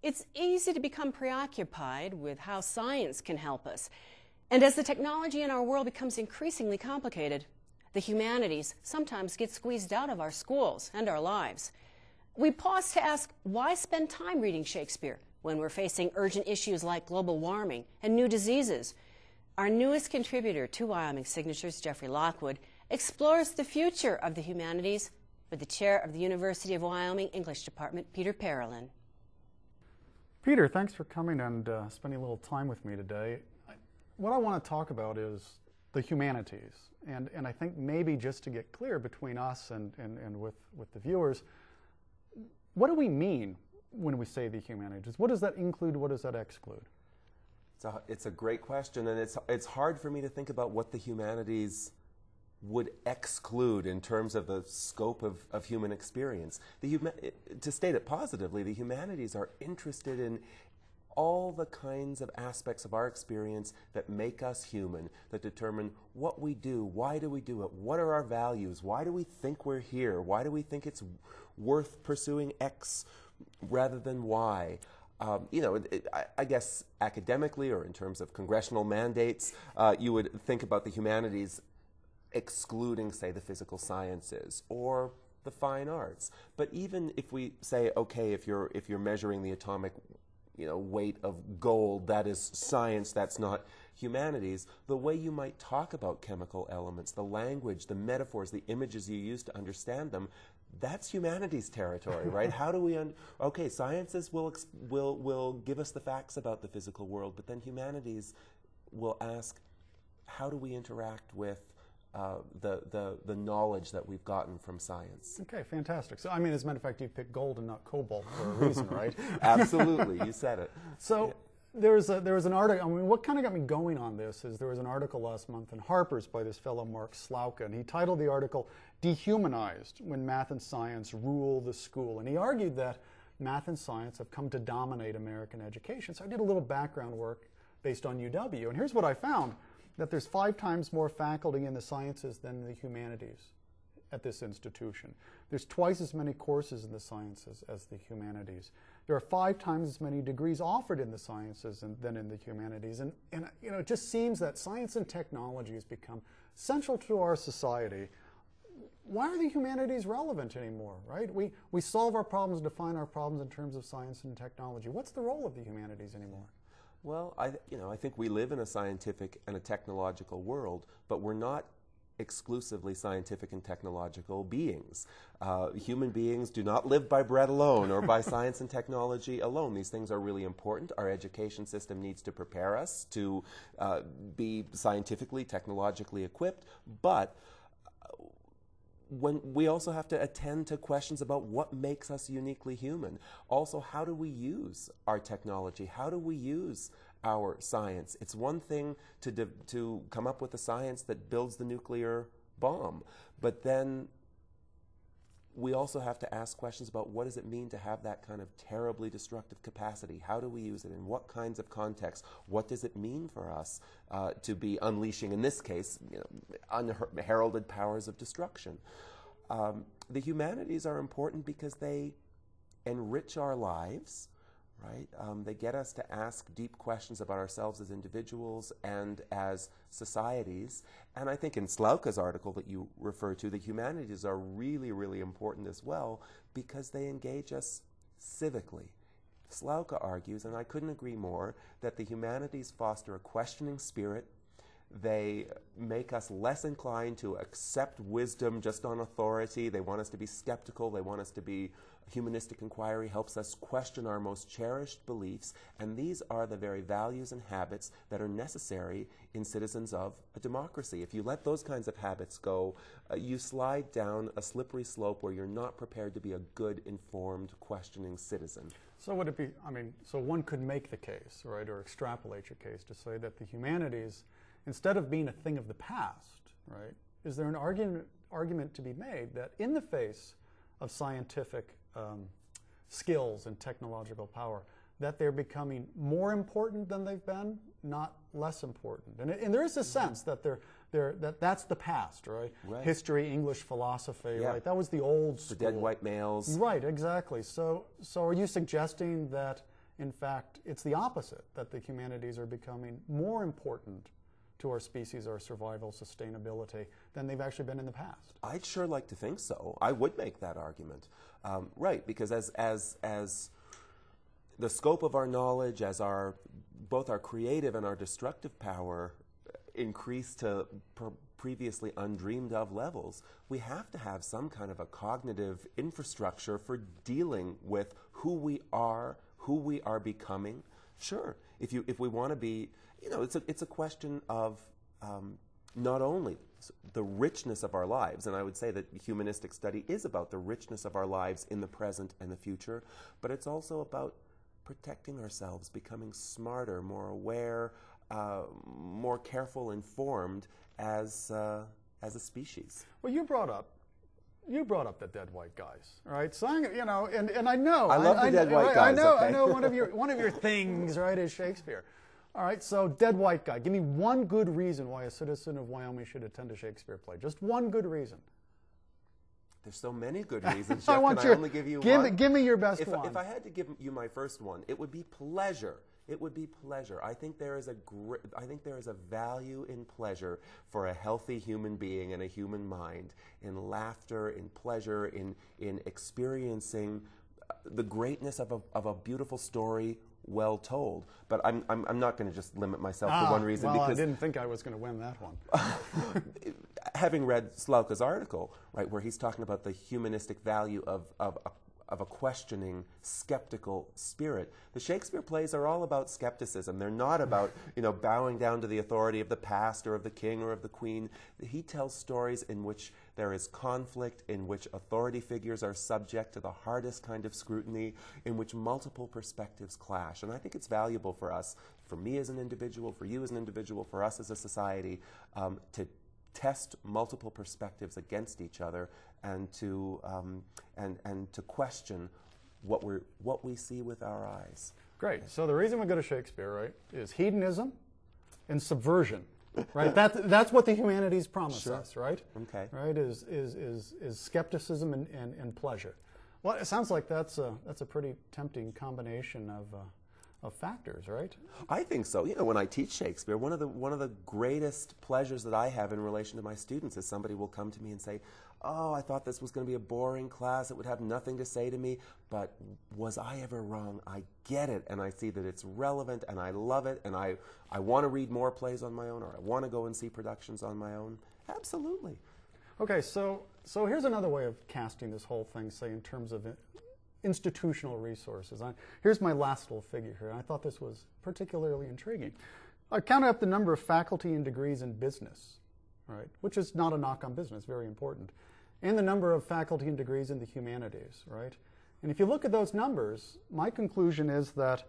It's easy to become preoccupied with how science can help us. And as the technology in our world becomes increasingly complicated, the humanities sometimes get squeezed out of our schools and our lives. We pause to ask, why spend time reading Shakespeare when we're facing urgent issues like global warming and new diseases? Our newest contributor to Wyoming Signatures, Jeffrey Lockwood, explores the future of the humanities with the chair of the University of Wyoming English Department, Peter Parolin. Peter, thanks for coming and spending a little time with me today. What I want to talk about is the humanities. And I think maybe just to get clear between us and with the viewers, what do we mean when we say the humanities? What does that include? What does that exclude? It's a great question, and it's hard for me to think about what the humanities would exclude in terms of the scope of human experience. To state it positively, the humanities are interested in all the kinds of aspects of our experience that make us human, that determine what we do, why do we do it, what are our values, why do we think we're here, why do we think it's worth pursuing X rather than Y. I guess academically or in terms of congressional mandates, you would think about the humanities excluding, say, the physical sciences or the fine arts. But even if we say, okay, if you're measuring the atomic weight of gold, that is science, that's not humanities, the way you might talk about chemical elements, the language, the metaphors, the images you use to understand them, that's humanities territory, right? How do we, okay, sciences will give us the facts about the physical world, but then humanities will ask, how do we interact with the knowledge that we've gotten from science? Okay, fantastic. So, I mean, as a matter of fact, you picked gold and not cobalt for a reason, right? Absolutely, you said it. So, yeah. There was an article, I mean, what kind of got me going on this is there was an article last month in Harper's by this fellow Mark Slauka, and he titled the article, "Dehumanized When Math and Science Rule the School." And he argued that math and science have come to dominate American education. So I did a little background work based on UW, and here's what I found, that there's 5 times more faculty in the sciences than the humanities at this institution. There's twice as many courses in the sciences as the humanities. There are 5 times as many degrees offered in the sciences than in the humanities. And it just seems that science and technology has become central to our society. Why are the humanities relevant anymore, right? We solve our problems, define our problems in terms of science and technology. What's the role of the humanities anymore? Well, I think we live in a scientific and a technological world, but we're not exclusively scientific and technological beings. Human beings do not live by bread alone or by science and technology alone. These things are really important. Our education system needs to prepare us to be scientifically, technologically equipped, but when we also have to attend to questions about what makes us uniquely human. Also, how do we use our technology? How do we use our science? It's one thing to come up with a science that builds the nuclear bomb, but then we also have to ask questions about what does it mean to have that kind of terribly destructive capacity? How do we use it? In what kinds of contexts? What does it mean for us to be unleashing, in this case, unheralded powers of destruction? The humanities are important because they enrich our lives, right? They get us to ask deep questions about ourselves as individuals and as societies. And I think in Slauka's article that you refer to, the humanities are really, really important as well because they engage us civically. Slauka argues, and I couldn't agree more, that the humanities foster a questioning spirit. They make us less inclined to accept wisdom just on authority. They want us to be skeptical. They want us to be humanistic inquiry, helps us question our most cherished beliefs. And these are the very values and habits that are necessary in citizens of a democracy. If you let those kinds of habits go, you slide down a slippery slope where you're not prepared to be a good, informed, questioning citizen. So would it be, so one could make the case, right, or extrapolate your case to say that the humanities, instead of being a thing of the past, right, is there an argument to be made that in the face of scientific skills and technological power, that they're becoming more important than they've been, not less important? And there is a sense that that's the past, right? History, English, philosophy, right? That was the old school. The dead white males. Right, exactly. So are you suggesting that in fact, it's the opposite, that the humanities are becoming more important to our species, our survival, sustainability, than they've actually been in the past? I'd sure like to think so. I would make that argument. Right, because as the scope of our knowledge, as both our creative and our destructive power increase to previously undreamed of levels, we have to have some kind of a cognitive infrastructure for dealing with who we are becoming. Sure, if we want to be, it's a question of not only the richness of our lives, and I would say that humanistic study is about the richness of our lives in the present and the future, but it's also about protecting ourselves, becoming smarter, more aware, more careful, informed as a species. Well, you brought up the dead white guys, right? So and I know I love the dead white guys. I know one of your things, right, is Shakespeare. All right, so dead white guy. Give me one good reason why a citizen of Wyoming should attend a Shakespeare play. Just one good reason. There's so many good reasons, Jeff. Can I only give you one? Give me your best one. If I had to give you my first one, it would be pleasure. It would be pleasure. I think there is a value in pleasure for a healthy human being and a human mind, in laughter, in pleasure, in experiencing the greatness of a beautiful story well told. But I'm not going to just limit myself to one reason. Well, because I didn't think I was going to win that one. Having read Slauka's article, right, where he's talking about the humanistic value of a questioning, skeptical spirit. The Shakespeare plays are all about skepticism. They're not about, bowing down to the authority of the past or of the king or of the queen. He tells stories in which there is conflict, in which authority figures are subject to the hardest kind of scrutiny, in which multiple perspectives clash. And I think it's valuable for us, for me as an individual, for you as an individual, for us as a society, to test multiple perspectives against each other, and to question what we see with our eyes. Great. So the reason we go to Shakespeare, right, is hedonism and subversion, right? That's what the humanities promise us, right? Okay. Right, is skepticism and pleasure. Well, it sounds like that's a pretty tempting combination of factors, right? I think so. When I teach Shakespeare, one of the greatest pleasures that I have in relation to my students is somebody will come to me and say, "Oh, I thought this was going to be a boring class. It would have nothing to say to me, but was I ever wrong? I get it, and I see that it's relevant, and I love it, and I want to read more plays on my own, or I want to go and see productions on my own." Absolutely. Okay, so here's another way of casting this whole thing, say, in terms of institutional resources. Here's my last little figure here, and I thought this was particularly intriguing. I counted up the number of faculty and degrees in business, right, which is not a knock on business, very important, and the number of faculty and degrees in the humanities, right? And if you look at those numbers, my conclusion is that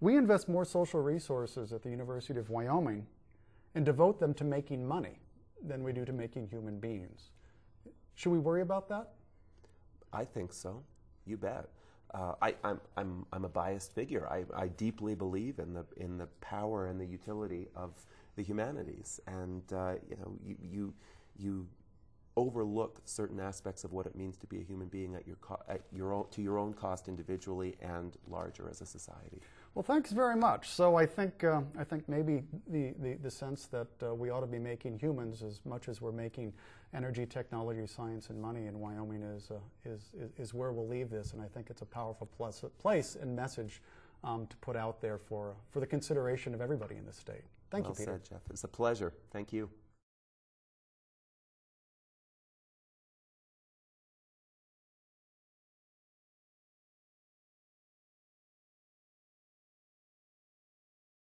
we invest more social resources at the University of Wyoming and devote them to making money than we do to making human beings. Should we worry about that? I think so. You bet. I'm a biased figure. I deeply believe in the power and the utility of the humanities, and you overlook certain aspects of what it means to be a human being to your own cost individually and larger as a society. Well, thanks very much. So I think maybe the sense that we ought to be making humans as much as we're making energy, technology, science, and money in Wyoming is where we'll leave this, and I think it's a powerful place and message to put out there for the consideration of everybody in the state. Thank you, Peter. Well said, Jeff. It's a pleasure. Thank you.